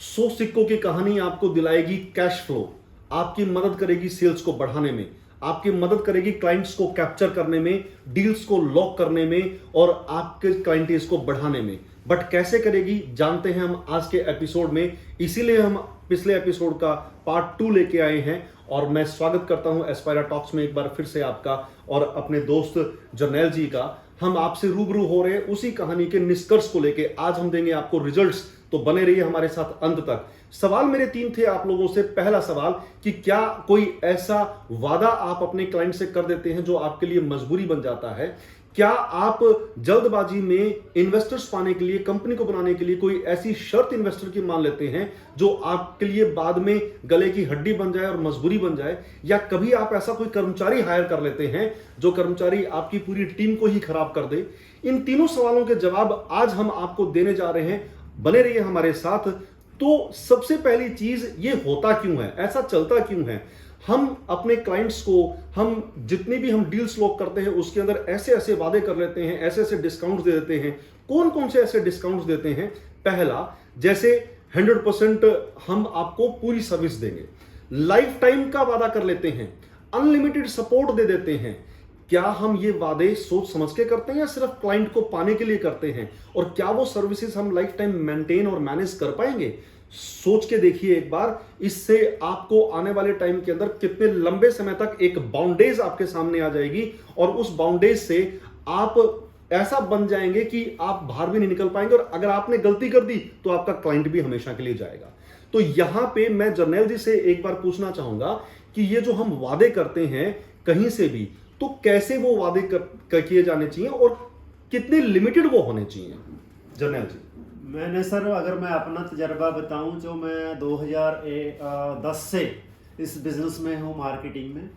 100 सिक्कों की कहानी आपको दिलाएगी कैश फ्लो, आपकी मदद करेगी सेल्स को बढ़ाने में, आपकी मदद करेगी क्लाइंट्स को कैप्चर करने में, डील्स को लॉक करने में और आपके क्लाइंटेज को बढ़ाने में। बट कैसे करेगी जानते हैं हम आज के एपिसोड में, इसीलिए हम पिछले एपिसोड का पार्ट 2 लेके आए हैं। और मैं स्वागत करता हूं एस्पायरा टॉक्स में एक बार फिर से आपका और अपने दोस्त जर्नैल जी का। हम आपसे रूबरू हो रहे हैं उसी कहानी के निष्कर्ष को लेके। आज हम देंगे आपको रिजल्ट्स, तो बने रहिए हमारे साथ अंत तक। सवाल मेरे 3 थे आप लोगों से। पहला सवाल कि क्या कोई ऐसा वादा आप अपने क्लाइंट से कर देते हैं जो आपके लिए मजबूरी बन जाता है? क्या आप जल्दबाजी में इन्वेस्टर्स पाने के लिए, कंपनी को बनाने के लिए कोई ऐसी शर्त इन्वेस्टर की मान लेते हैं जो आपके लिए बाद में गले की हड्डी बन जाए और मजबूरी बन जाए? या कभी आप ऐसा कोई कर्मचारी हायर कर लेते हैं जो कर्मचारी आपकी पूरी टीम को ही खराब कर दे? इन तीनों सवालों के जवाब आज हम आपको देने जा रहे हैं। बने रहिए हमारे साथ। तो सबसे पहली चीज, ये होता क्यों है, ऐसा चलता क्यों है? हम अपने क्लाइंट्स को, हम जितनी भी हम डील्स लॉक करते हैं उसके अंदर ऐसे ऐसे वादे कर लेते हैं, ऐसे ऐसे डिस्काउंट्स दे देते हैं। कौन कौन से ऐसे डिस्काउंट्स देते हैं? पहला, जैसे 100% हम आपको पूरी सर्विस देंगे, लाइफ टाइम का वादा कर लेते हैं, अनलिमिटेड सपोर्ट दे देते हैं। क्या हम ये वादे सोच समझ के करते हैं या सिर्फ क्लाइंट को पाने के लिए करते हैं? और क्या वो सर्विसेज हम लाइफ टाइम मेंटेन और मैनेज कर पाएंगे? सोच के देखिए एक बार। इससे आपको आने वाले टाइम के अंदर कितने लंबे समय तक एक बाउंडेज आपके सामने आ जाएगी और उस बाउंडेज से आप ऐसा बन जाएंगे कि आप बाहर भी नहीं निकल पाएंगे। और अगर आपने गलती कर दी तो आपका क्लाइंट भी हमेशा के लिए जाएगा। तो यहां पे मैं जर्नैल जी से एक बार पूछना चाहूंगा कि ये जो हम वादे करते हैं कहीं से भी, तो कैसे वो वादे किए जाने चाहिए और कितने लिमिटेड वो होने चाहिए? जर्नैल जी। मैंने सर, अगर मैं अपना तजर्बा बताऊं, जो मैं 2010 से इस बिज़नेस में हूं, मार्केटिंग में,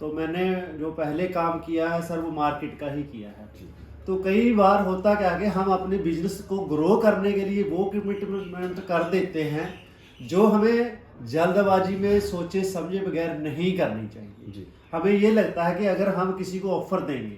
तो मैंने जो पहले काम किया है सर वो मार्केट का ही किया है। तो कई बार होता क्या कि हम अपने बिजनेस को ग्रो करने के लिए वो कमिटमेंट कर देते हैं जो हमें जल्दबाजी में सोचे समझे बगैर नहीं करनी चाहिए जी। हमें ये लगता है कि अगर हम किसी को ऑफर देंगे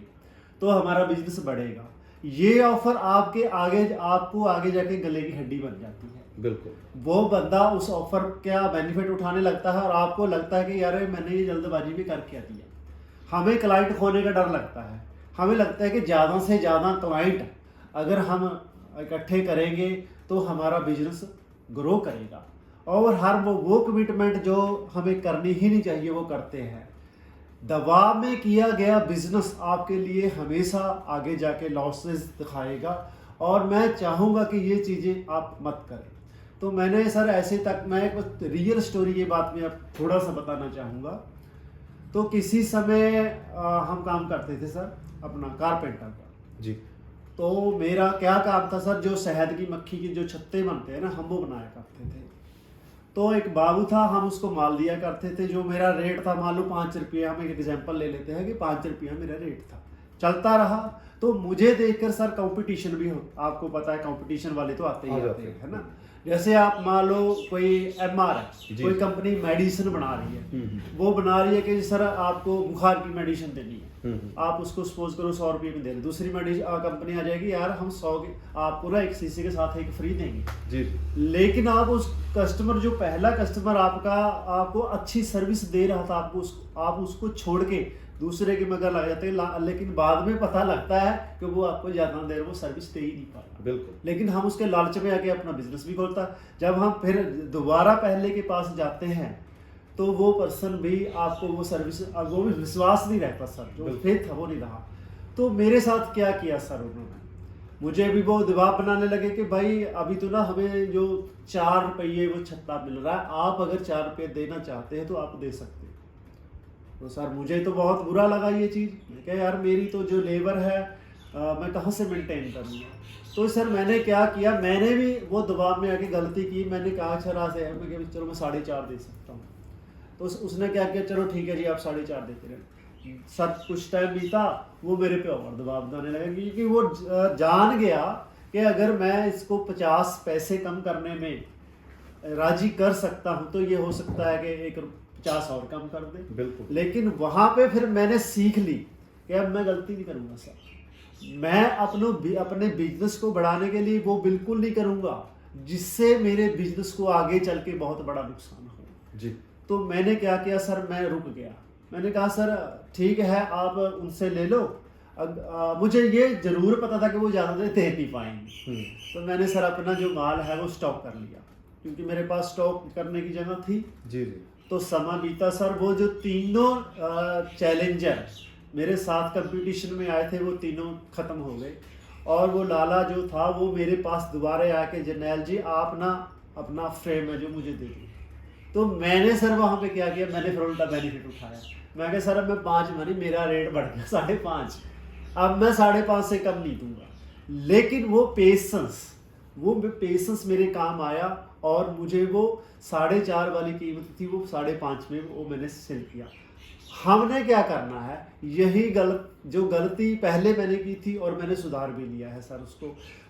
तो हमारा बिजनेस बढ़ेगा। ये ऑफर आपको आगे जाके गले की हड्डी बन जाती है। बिल्कुल। वो बंदा उस ऑफर का बेनिफिट उठाने लगता है और आपको लगता है कि यार मैंने ये जल्दबाजी में कर क्या दिया। हमें क्लाइंट खोने का डर लगता है। हमें लगता है कि ज़्यादा से ज़्यादा क्लाइंट अगर हम इकट्ठे करेंगे तो हमारा बिजनेस ग्रो करेगा। और हर वो कमिटमेंट जो हमें करनी ही नहीं चाहिए वो करते हैं। दबाव में किया गया बिजनेस आपके लिए हमेशा आगे जाके लॉसेस दिखाएगा और मैं चाहूँगा कि ये चीज़ें आप मत करें। तो मैंने सर ऐसे तक, मैं एक रियल स्टोरी ये बात में अब थोड़ा सा बताना चाहूँगा। तो किसी समय हम काम करते थे सर अपना कारपेंटर का जी। तो मेरा क्या काम था सर, जो शहद की मक्खी की जो छत्ते बनते हैं ना, हम वो बनाया करते थे। तो एक बाबू था, हम उसको माल दिया करते थे। जो मेरा रेट था, मान लो 5 रुपया, हम एक एग्जांपल ले लेते हैं कि 5 रुपया मेरा रेट था, चलता रहा। तो मुझे देखकर सर कंपटीशन भी हो, आपको पता है कंपटीशन वाले तो आते ही आते हैं, है ना। जैसे आप मान लो कोई एमआर है, कोई कंपनी मेडिसिन बना रही है, वो बना रही है कि सर आपको बुखार की मेडिसिन देनी है, आप उसको सपोज करो 100 रुपये में दे रहे, दूसरी कंपनी आ जाएगी, यार हम 100 के आपको ना एक शीशे के साथ एक फ्री देंगे जी। लेकिन आप उस कस्टमर, जो पहला कस्टमर आपको अच्छी सर्विस दे रहा था, आप उसको छोड़ के दूसरे के मगर लग जाते हैं। लेकिन बाद में पता लगता है कि वो आपको ज़्यादा देर वो सर्विस दे ही नहीं पा रहा। बिल्कुल। लेकिन हम उसके लालच में आके अपना बिजनेस भी खोलता। जब हम फिर दोबारा पहले के पास जाते हैं तो वो पर्सन भी आपको वो सर्विस, वो भी विश्वास नहीं रहता सर, जो फेथ था वो नहीं रहा। तो मेरे साथ क्या किया सर उन्होंने, मुझे भी वो दबाव बनाने लगे कि भाई अभी तो ना हमें जो 4 रुपये वो छत्ता मिल रहा है, आप अगर 4 रुपये देना चाहते हैं तो आप दे सकते हैं। तो सर मुझे तो बहुत बुरा लगा ये चीज़। मैं कहा यार मेरी तो जो लेबर है मैं कहाँ से मेंटेन करूँगा। तो सर मैंने क्या किया, मैंने भी वो दबाव में आके गलती की। मैंने कहा अच्छा राज है, मैं कहा चलो मैं 4.5 दे सकता हूँ। तो उसने क्या किया, चलो ठीक है जी आप 4.5 देते रहे। सर कुछ टाइम बीता, वो मेरे पे और दबाव बनाने लगा क्योंकि वो जान गया कि अगर मैं इसको 50 पैसे कम करने में राजी कर सकता हूँ तो ये हो सकता है कि एक 50 और कम कर दे। बिल्कुल। लेकिन वहाँ पे फिर मैंने सीख ली कि अब मैं गलती नहीं करूँगा सर। मैं अपने बिजनेस को बढ़ाने के लिए वो बिल्कुल नहीं करूँगा। जिससे मेरे बिजनेस को आगे चल के बहुत बड़ा नुकसान हो। जी तो मैंने क्या किया सर, मैं रुक गया। मैंने कहा सर ठीक है आप उनसे ले लो। मुझे ये जरूर पता था कि वो ज़्यादा देर दे नहीं पाएंगे, तो मैंने सर अपना जो माल है वो स्टॉक कर लिया, क्योंकि मेरे पास स्टॉक करने की जगह थी। जी जी। तो समा बीता सर, वो जो तीनों चैलेंजर मेरे साथ कंपटीशन में आए थे वो तीनों ख़त्म हो गए, और वो लाला जो था वो मेरे पास दोबारा आके, जर्नैल जी आप ना अपना फ्रेम है जो मुझे दे दिए। तो मैंने सर वहाँ पे क्या किया, मैंने फिर उल्टा बेनिफिट उठाया। मैं कहा सर अब मैं 5 मानी, मेरा रेट बढ़ गया 5.5, अब मैं 5.5 से कम नहीं दूंगा। लेकिन वो पेशेंस मेरे काम आया, और मुझे वो 4.5 वाली कीमत थी वो 5.5 में वो मैंने सेल किया। हमने क्या करना है, यही गलती पहले मैंने की थी और मैंने सुधार भी लिया है सर उसको।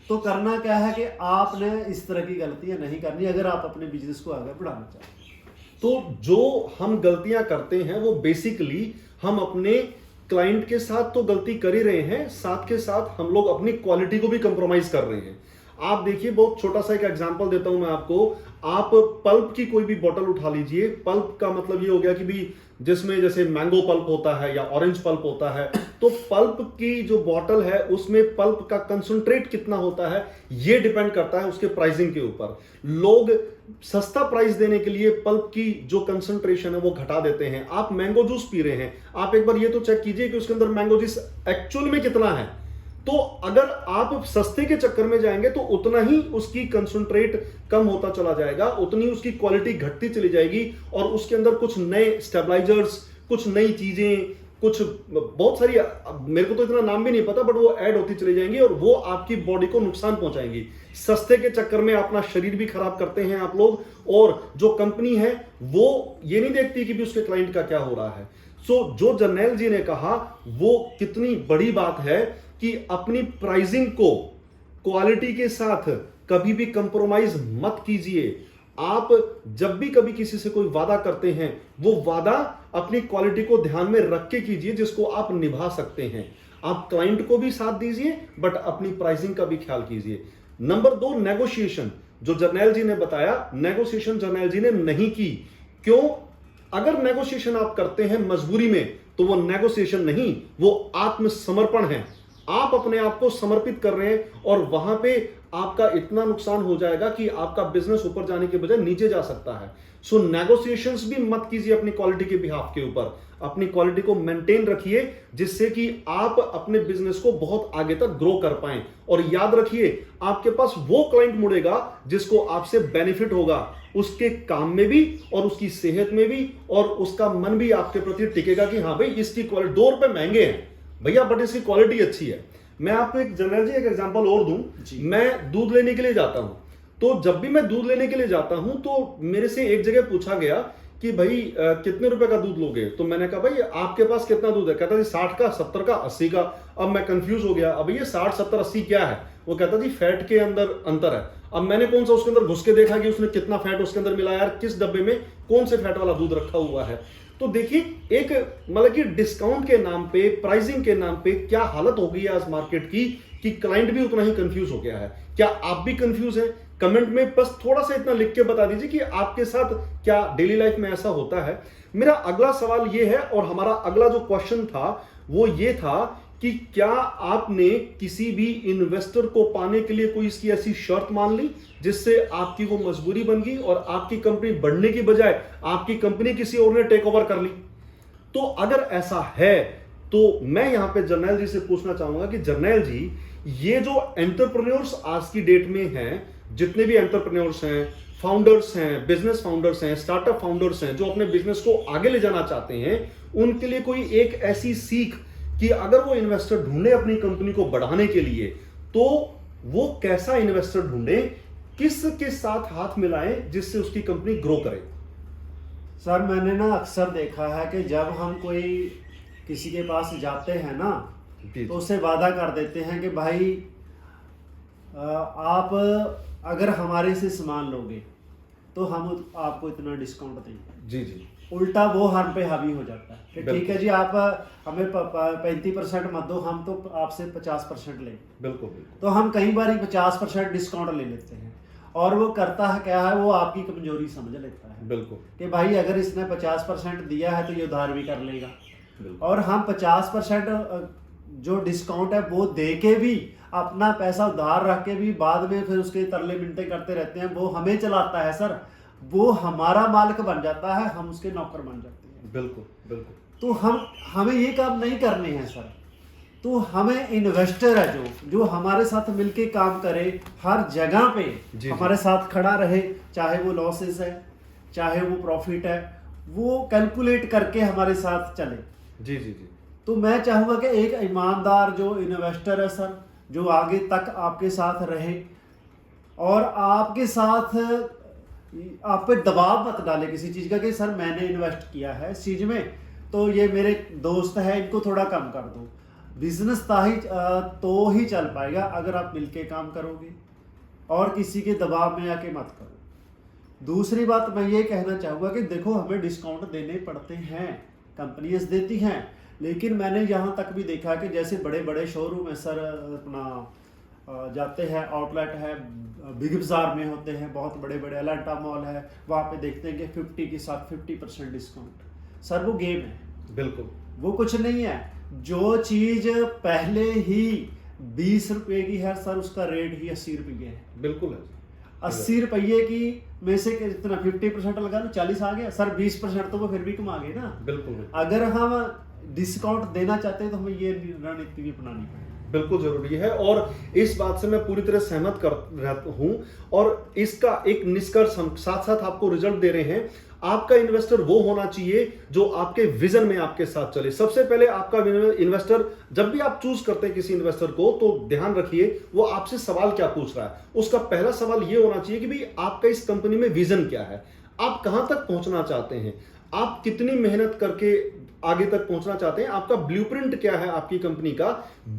तो करना क्या है कि आपने इस तरह की गलतियां नहीं करनी अगर आप अपने बिजनेस को आगे बढ़ाना चाहते हैं। तो जो हम गलतियां करते हैं वो बेसिकली हम अपने क्लाइंट के साथ तो गलती कर ही रहे हैं, साथ के साथ हम लोग अपनी क्वालिटी को भी कंप्रोमाइज कर रहे हैं। आप देखिए, बहुत छोटा सा एक एग्जांपल देता हूं मैं आपको। आप पल्प की कोई भी बोतल उठा लीजिए। पल्प का मतलब ये हो गया कि भी जिसमें जैसे मैंगो पल्प होता है या ऑरेंज पल्प होता है, तो पल्प की जो बोतल है उसमें पल्प का कंसंट्रेट कितना होता है ये डिपेंड करता है उसके प्राइसिंग के ऊपर। लोग सस्ता प्राइस देने के लिए पल्प की जो कंसंट्रेशन है वो घटा देते हैं। आप मैंगो जूस पी रहे हैं, आप एक बार ये तो चेक कीजिए कि उसके अंदर मैंगो जूस एक्चुअल में कितना है। तो अगर आप सस्ते के चक्कर में जाएंगे तो उतना ही उसकी कंसंट्रेट कम होता चला जाएगा, उतनी उसकी क्वालिटी घटती चली जाएगी, और उसके अंदर कुछ नए स्टेबलाइजर्स, कुछ नई चीजें, कुछ बहुत सारी, मेरे को तो इतना नाम भी नहीं पता, बट वो ऐड होती चली जाएंगी और वो आपकी बॉडी को नुकसान पहुंचाएंगी। सस्ते के चक्कर में अपना शरीर भी खराब करते हैं आप लोग, और जो कंपनी है वो ये नहीं देखती कि भी उसके क्लाइंट का क्या हो रहा है। सो जो जर्नैल जी ने कहा वो कितनी बड़ी बात है कि अपनी प्राइसिंग को क्वालिटी के साथ कभी भी कंप्रोमाइज मत कीजिए। आप जब भी कभी किसी से कोई वादा करते हैं वो वादा अपनी क्वालिटी को ध्यान में रख के कीजिए जिसको आप निभा सकते हैं। आप क्लाइंट को भी साथ दीजिए बट अपनी प्राइसिंग का भी ख्याल कीजिए। Number 2, negotiation. जो जर्नैल जी ने बताया, नेगोशिएशन जर्नैल जी ने नहीं की। क्यों? अगर नेगोशिएशन आप करते हैं मजबूरी में तो वो नेगोशिएशन नहीं, वो आत्मसमर्पण है। आप अपने आप को समर्पित कर रहे हैं और वहां पे आपका इतना नुकसान हो जाएगा कि आपका बिजनेस ऊपर जाने के बजाय नीचे जा सकता है। सो नेगोशिएशंस भी मत कीजिए अपनी क्वालिटी के बिहाफ के ऊपर। अपनी क्वालिटी को मेंटेन रखिए जिससे कि आप अपने बिजनेस को बहुत आगे तक ग्रो कर पाएं। और याद रखिए, आपके पास वो क्लाइंट मुड़ेगा जिसको आपसे बेनिफिट होगा, उसके काम में भी और उसकी सेहत में भी, और उसका मन भी आपके प्रति टिकेगा कि हाँ भाई इसकी क्वालिटी 2 रुपए महंगे हैं भैया बट इसकी क्वालिटी अच्छी है। मैं आपको एक जर्नैल जी एक एग्जांपल और दूं। मैं दूध लेने के लिए जाता हूं, तो जब भी मैं दूध लेने के लिए जाता हूं तो मेरे से एक जगह पूछा गया कि भाई कितने रुपए का दूध लोगे? तो मैंने कहा भाई आपके पास कितना दूध है? कहता जी 60 का, 70 का, 80 का। अब मैं कंफ्यूज हो गया, अब ये 60, 70, 80 क्या है? वो कहता जी फैट के अंदर अंतर है। अब मैंने कौन सा उसके अंदर घुस के देखा कि उसने कितना फैट उसके अंदर मिलाया, यार किस डब्बे में कौन से फैट वाला दूध रखा हुआ है। तो देखिए, एक मतलब कि डिस्काउंट के नाम पे, प्राइसिंग के नाम पे क्या हालत हो गई है आज मार्केट की कि क्लाइंट भी उतना ही कंफ्यूज हो गया है। क्या आप भी कंफ्यूज हैं? कमेंट में बस थोड़ा सा इतना लिख के बता दीजिए कि आपके साथ क्या डेली लाइफ में ऐसा होता है। मेरा अगला सवाल ये है, और हमारा अगला जो क्वेश्चन था वो ये था कि क्या आपने किसी भी इन्वेस्टर को पाने के लिए कोई इसकी ऐसी शर्त मान ली जिससे आपकी वो मजबूरी बन गई और आपकी कंपनी बढ़ने की बजाय आपकी कंपनी किसी और ने टेक ओवर कर ली? तो अगर ऐसा है तो मैं यहां पे जर्नैल जी से पूछना चाहूंगा कि जर्नैल जी, ये जो एंटरप्रेन्योर्स आज की डेट में हैं, जितने भी एंटरप्रेन्योर्स हैं, फाउंडर्स हैं, बिजनेस फाउंडर्स हैं, स्टार्टअप फाउंडर्स हैं, जो अपने बिजनेस को आगे ले जाना चाहते हैं, उनके लिए कोई एक ऐसी सीख कि अगर वो इन्वेस्टर ढूंढे अपनी कंपनी को बढ़ाने के लिए तो वो कैसा इन्वेस्टर ढूंढे, किसके साथ हाथ मिलाएं जिससे उसकी कंपनी ग्रो करे? सर मैंने ना अक्सर देखा है कि जब हम कोई किसी के पास जाते हैं ना तो उससे वादा कर देते हैं कि भाई आप अगर हमारे से सामान लोगे तो हम आपको इतना डिस्काउंट देंगे। जी जी। उल्टा वो हम पे हावी हो जाता है कि ठीक है जी आप हमें 35% मत दो, हम तो आपसे 50% लेंगे। बिल्कुल बिल्कुल। तो हम कई बार 50% डिस्काउंट ले लेते हैं और वो करता है क्या है, वो आपकी कमजोरी समझ लेता है बिल्कुल कि भाई अगर इसने 50% दिया है तो ये उधार भी कर लेगा। बिल्कुल और हम 50% जो डिस्काउंट है वो दे के भी अपना पैसा उधार रख के भी बाद में फिर उसके तरले मिनटे करते रहते हैं, वो हमें चलाता है सर, वो हमारा मालिक बन जाता है, हम उसके नौकर बन जाते हैं। बिल्कुल बिल्कुल तो हमें ये काम नहीं करने हैं सर। तो हमें इन्वेस्टर है जो हमारे साथ मिलके काम करे, हर जगह पे जी। हमारे साथ खड़ा रहे, चाहे वो लॉसेस है चाहे वो प्रॉफिट है, वो कैलकुलेट करके हमारे साथ चले। जी जी जी तो मैं चाहूँगा कि एक ईमानदार जो इन्वेस्टर है सर, जो आगे तक आपके साथ रहे और आपके साथ आप पे दबाव मत डाले किसी चीज़ का कि सर मैंने इन्वेस्ट किया है इस चीज़ में तो ये मेरे दोस्त है इनको थोड़ा कम कर दो। बिजनेस तो ही चल पाएगा अगर आप मिलके काम करोगे और किसी के दबाव में आके मत करो। दूसरी बात मैं ये कहना चाहूँगा कि देखो हमें डिस्काउंट देने पड़ते हैं, कंपनीज देती हैं, लेकिन मैंने यहाँ तक भी देखा कि जैसे बड़े बड़े शोरूम है सर, अपना जाते हैं, आउटलेट है, बिग बाजार में होते हैं, बहुत बड़े बड़े एलांटा मॉल है, वहाँ पे देखते हैं कि 50 के साथ 50% डिस्काउंट। सर वो गेम है, बिल्कुल वो कुछ नहीं है। जो चीज़ पहले ही 20 रुपये की है सर, उसका रेट ही 80 रुपये है। बिल्कुल है 80 रुपये की में से कितना 50% लगा लो, 40 आ गया सर, 20% तो वो फिर भी कमा गए ना। बिल्कुल अगर हम डिस्काउंट देना चाहते हैं तो हमें ये रणनीति भी अपनानी पड़ेगी। बिल्कुल जरूरी है और इस बात से मैं पूरी तरह सहमत कर हूं और इसका एक निष्कर्ष हम साथ साथ आपको रिजल्ट दे रहे हैं। आपका इन्वेस्टर वो होना चाहिए जो आपके विजन में आपके साथ चले। सबसे पहले आपका इन्वेस्टर, जब भी आप चूज करते हैं किसी इन्वेस्टर को, तो ध्यान रखिए वो आपसे सवाल क्या पूछ रहा है। उसका पहला सवाल ये होना चाहिए कि भाई आपका इस कंपनी में विजन क्या है, आप कहां तक पहुंचना चाहते हैं, आप कितनी मेहनत करके आगे तक पहुंचना चाहते हैं, आपका ब्लूप्रिंट क्या है, आपकी कंपनी का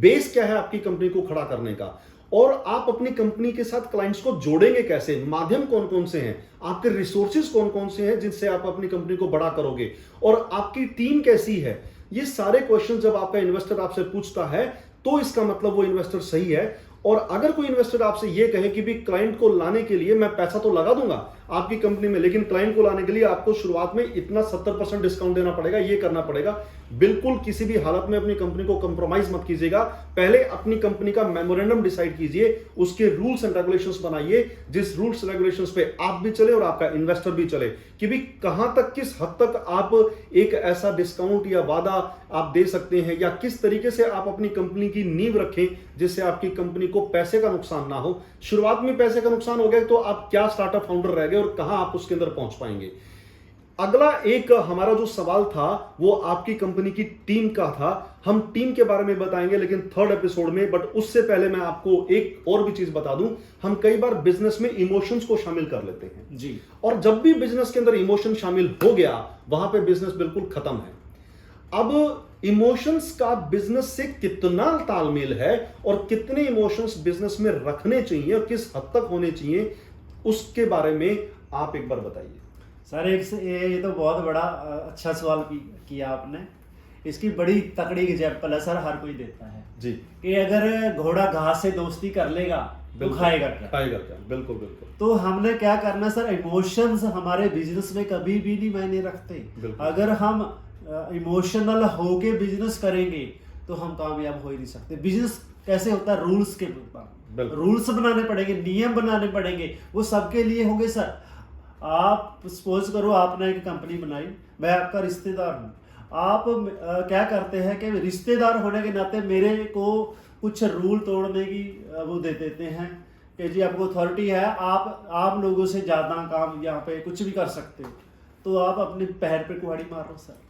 बेस क्या है आपकी कंपनी को खड़ा करने का, और आप अपनी कंपनी के साथ क्लाइंट्स को जोड़ेंगे कैसे, माध्यम कौन कौन से हैं, आपके रिसोर्सेज कौन कौन से हैं जिनसे आप अपनी कंपनी को बड़ा करोगे, और आपकी टीम कैसी है। ये सारे क्वेश्चन जब आपका इन्वेस्टर आपसे पूछता है तो इसका मतलब वो इन्वेस्टर सही है। और अगर कोई इन्वेस्टर आपसे ये कहे कि भी क्लाइंट को लाने के लिए मैं पैसा तो लगा दूंगा आपकी कंपनी में, लेकिन क्लाइंट को लाने के लिए आपको शुरुआत में इतना 70% डिस्काउंट देना पड़ेगा, ये करना पड़ेगा, बिल्कुल किसी भी हालत में अपनी कंपनी को कंप्रोमाइज मत कीजिएगा। पहले अपनी कंपनी का मेमोरेंडम डिसाइड कीजिए, उसके रूल्स एंड रेगुलेशंस बनाइए, जिस रूल्स रेगुलेशंस पे आप भी चले और आपका इन्वेस्टर भी चले, कि भी कहां तक, किस हद तक आप एक ऐसा डिस्काउंट या वादा आप दे सकते हैं, या किस तरीके से आप अपनी कंपनी की नींव रखें जिससे आपकी कंपनी को पैसे का नुकसान ना हो। शुरुआत में पैसे का नुकसान हो गया तो आप क्या स्टार्टअप फाउंडर रह गए और कहां आप उसके अंदर पहुंच पाएंगे। अगला एक हमारा जो सवाल था वो आपकी कंपनी की टीम का था। हम टीम के बारे में बताएंगे लेकिन थर्ड एपिसोड में, बट उससे पहले मैं आपको एक और भी चीज बता दूं। हम कई बार बिजनेस में इमोशंस को शामिल कर लेते हैं जी, और जब भी बिजनेस के अंदर इमोशन शामिल हो गया वहां पे बिजनेस बिल्कुल खत्म है। अब इमोशंस का बिजनेस से कितना तालमेल है और कितने इमोशंस बिजनेस में रखने चाहिए और किस हद तक होने चाहिए, उसके बारे में आप एक बार बताइए। सर ये तो बहुत बड़ा अच्छा सवाल किया आपने। इसकी बड़ी तकड़ी एग्जाम्पल है सर, हर कोई देता है जी, कि अगर घोड़ा घास से दोस्ती कर लेगा तो खाएगा क्या। बिल्कुल बिल्कुल। तो हमने क्या करना सर, इमोशंस हमारे बिजनेस में कभी भी नहीं मायने रखते। अगर हम इमोशनल होके बिजनेस करेंगे तो हम कामयाब हो ही नहीं सकते। बिजनेस कैसे होता है, रूल्स के ऊपर रूल्स बनाने पड़ेंगे, नियम बनाने पड़ेंगे, वो सबके लिए होंगे सर। आप सपोज करो आपने एक कंपनी बनाई, मैं आपका रिश्तेदार हूँ, आप क्या करते हैं कि रिश्तेदार होने के नाते मेरे को कुछ रूल तोड़ने की वो दे देते हैं कि जी आपको अथॉरिटी है, आप लोगों से ज़्यादा काम यहाँ पे कुछ भी कर सकते हो, तो आप अपने पैर पे कुहाड़ी मार रहे हो सर।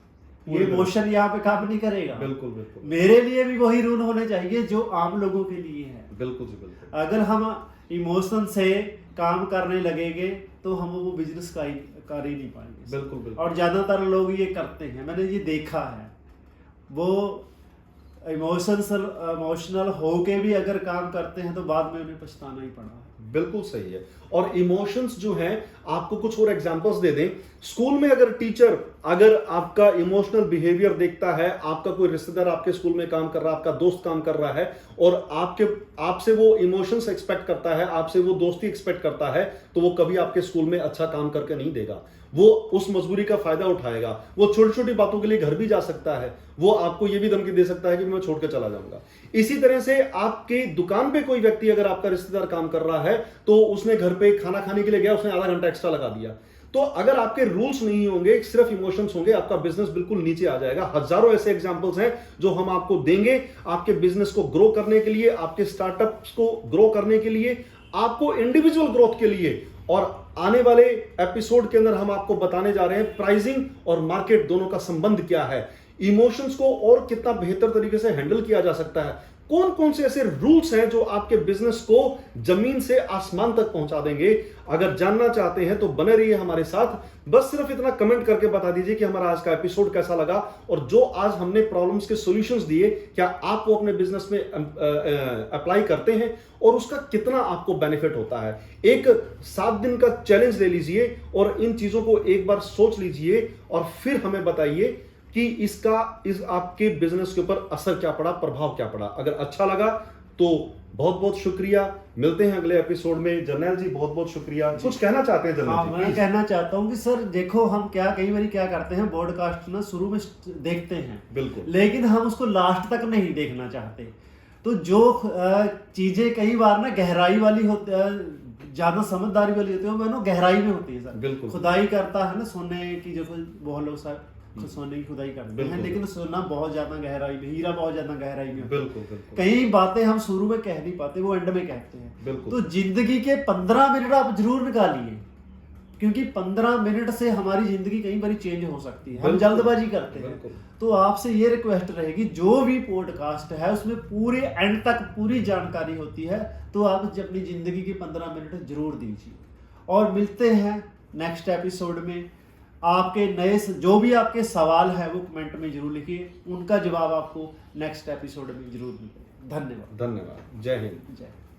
ये इमोशन यहाँ पे काम नहीं करेगा। बिल्कुल बिल्कुल। मेरे लिए भी वही रूल होने चाहिए जो आम लोगों के लिए है। बिल्कुल जी बिल्कुल। अगर हम इमोशन से काम करने लगेंगे तो हम वो बिजनेस कर ही नहीं पाएंगे। बिल्कुल बिल्कुल। और ज्यादातर लोग ये करते हैं, मैंने ये देखा है, वो इमोशनल होके भी अगर काम करते हैं तो बाद में उन्हें पछताना ही पड़ा है। बिल्कुल सही है। और इमोशंस जो हैं, आपको कुछ और एग्जांपल्स दे दें। स्कूल में अगर टीचर अगर आपका इमोशनल बिहेवियर देखता है, आपका कोई रिश्तेदार आपके स्कूल में काम कर रहा है, आपका दोस्त काम कर रहा है और आपसे वो इमोशंस एक्सपेक्ट करता है, आपसे वो दोस्ती एक्सपेक्ट करता है, तो वो कभी आपके स्कूल में अच्छा काम करके नहीं देगा। वो उस मजबूरी का फायदा उठाएगा। वो छोटी छोटी बातों के लिए घर भी जा सकता है। वो आपको ये भी धमकी दे सकता है कि मैं छोड़ के चला जाऊंगा। इसी तरह से आपके दुकान पे कोई व्यक्ति, अगर आपका रिश्तेदार काम कर रहा है, तो उसने घर पे खाना खाने के लिए गया, उसने आधा घंटा एक्स्ट्रा लगा दिया। तो अगर आपके रूल्स नहीं होंगे, सिर्फ इमोशंस होंगे, आपका बिजनेस बिल्कुल नीचे आ जाएगा। हजारों ऐसे एग्जांपल्स हैं जो हम आपको देंगे आपके बिजनेस को ग्रो करने के लिए, आपके स्टार्टअप्स को ग्रो करने के लिए, आपको इंडिविजुअल ग्रोथ के लिए। और आने वाले एपिसोड के अंदर हम आपको बताने जा रहे हैं प्राइसिंग और मार्केट दोनों का संबंध क्या है, इमोशंस को और कितना बेहतर तरीके से हैंडल किया जा सकता है, कौन कौन से ऐसे रूल्स हैं जो आपके बिजनेस को जमीन से आसमान तक पहुंचा देंगे। अगर जानना चाहते हैं तो बने रहिए हमारे साथ। बस सिर्फ इतना कमेंट करके बता दीजिए कि हमारा आज का एपिसोड कैसा लगा और जो आज हमने प्रॉब्लम्स के सॉल्यूशंस दिए, क्या आप वो अपने बिजनेस में अप्लाई करते हैं और उसका कितना आपको बेनिफिट होता है। एक 7 दिन का चैलेंज ले लीजिए और इन चीजों को एक बार सोच लीजिए और फिर हमें बताइए कि इस आपके बिजनेस के ऊपर असर क्या पड़ा, प्रभाव क्या पड़ा। अगर अच्छा लगा तो बहुत बहुत शुक्रिया। मिलते हैं अगले एपिसोड में। जर्नैल जी बहुत बहुत शुक्रिया। कुछ कहना चाहते हैं जर्नैल जी? मैं कहना चाहता हूँ कि सर देखो, हम कई बार क्या करते हैं, पॉडकास्ट ना शुरू में देखते हैं, बिल्कुल, लेकिन हम उसको लास्ट तक नहीं देखना चाहते। तो जो चीजें कई बार ना गहराई वाली होती है, ज्यादा समझदारी वाली होती है, वो ना गहराई में होती है सर। बिल्कुल, खुदाई करता है ना सोने की, जो बहुत लोग सर सोने की खुदाई करते हैं, लेकिन सोना बहुत ज्यादा गहराई में, हीरा बहुत ज्यादा गहराई में। बिल्कुल बिल्कुल। कई बातें हम शुरू में कह नहीं पाते, वो एंड में कहते हैं। बिल्कुल। तो जिंदगी के 15 मिनट आप जरूर निकालिए, क्योंकि 15 मिनट से हमारी जिंदगी कई बार चेंज हो सकती है। हम जल्दबाजी करते हैं। तो आपसे ये रिक्वेस्ट रहेगी, जो भी पॉडकास्ट है उसमें पूरे एंड तक पूरी जानकारी होती है, तो आप अपनी जिंदगी के 15 मिनट जरूर दीजिए। और मिलते हैं नेक्स्ट एपिसोड में। आपके नए जो भी आपके सवाल है वो कमेंट में जरूर लिखिए, उनका जवाब आपको नेक्स्ट एपिसोड में जरूर मिलेगा। धन्यवाद। धन्यवाद। जय हिंद। जय।